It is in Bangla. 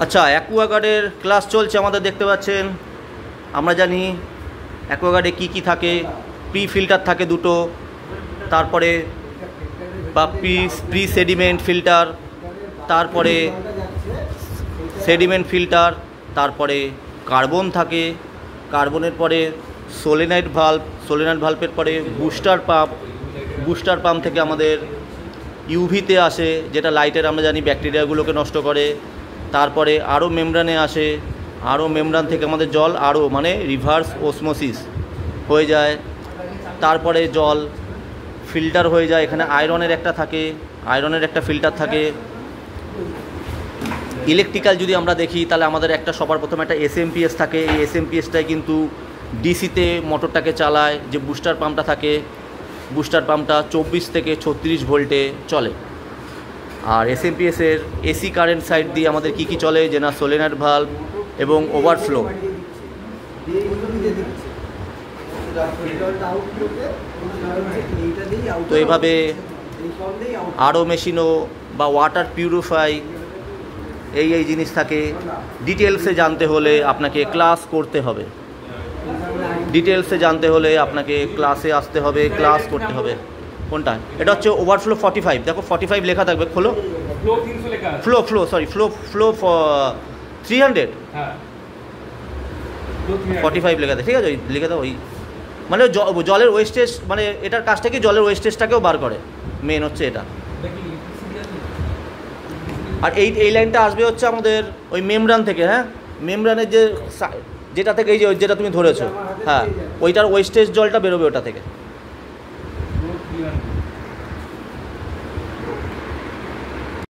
আচ্ছা, অ্যাকোয়াগার্ডের ক্লাস চলছে আমাদের, দেখতে পাচ্ছেন। আমরা জানি অ্যাকোয়াগার্ডে কী থাকে। প্রি ফিল্টার থাকে দুটো, তারপরে বা প্রি সেডিমেন্ট ফিল্টার, তারপরে সেডিমেন্ট ফিল্টার, তারপরে কার্বন থাকে। কার্বনের পরে সোলেনয়েড ভাল্বের পরে বুস্টার পাম্প থেকে আমাদের ইউভিতে আসে, যেটা লাইটের আমরা জানি ব্যাকটেরিয়াগুলোকে নষ্ট করে। তারপরে আরও মেমব্রানে আসে, আরও মেমব্রান থেকে আমাদের জল আরও মানে রিভার্স অসমোসিস হয়ে যায়। তারপরে জল ফিল্টার হয়ে যায়। এখানে আয়রনের একটা ফিল্টার থাকে। ইলেকট্রিক্যাল যদি আমরা দেখি তাহলে আমাদের সবার প্রথমে একটা এসএমপিএস থাকে। এই এসএমপিএসটাই কিন্তু ডিসিতে মোটরটাকে চালায়। যে বুস্টার পাম্পটা থাকে, বুস্টার পাম্পটা 24 থেকে 36 ভোল্টে চলে। আর এসএমপিএসের এসি কারেন্ট সাইড দিয়ে আমাদের কী চলে, যে না সোলেনয়েড ভালভ এবং ওভারফ্লো। তো এভাবে আরও মেশিনও বা ওয়াটার পিউরিফাই এই জিনিস থাকে। ডিটেলসে জানতে হলে আপনাকে ক্লাস করতে হবে, ক্লাসে আসতে হবে, ক্লাস করতে হবে। কোনটা? এটা হচ্ছে ওভারফ্লো 45। দেখো 45 লেখা থাকবে, খোলো। ফ্লো 300, 45 লেখা থাকে, ঠিক আছে? ওই লিখে দাও। ওই মানে জলের ওয়েস্টেজ, মানে এটার কাজটা কি জলের ওয়েস্টেজটাকেও বার করে, মেন হচ্ছে এটা। আর এই লাইনটা আসবে হচ্ছে আমাদের ওই মেমব্রান থেকে। হ্যাঁ, মেমব্রানের যেটা থেকে এই যে যেটা তুমি ধরেছো, হ্যাঁ, ওইটার ওয়েস্টেজ জলটা বেরোবে ওটা থেকে।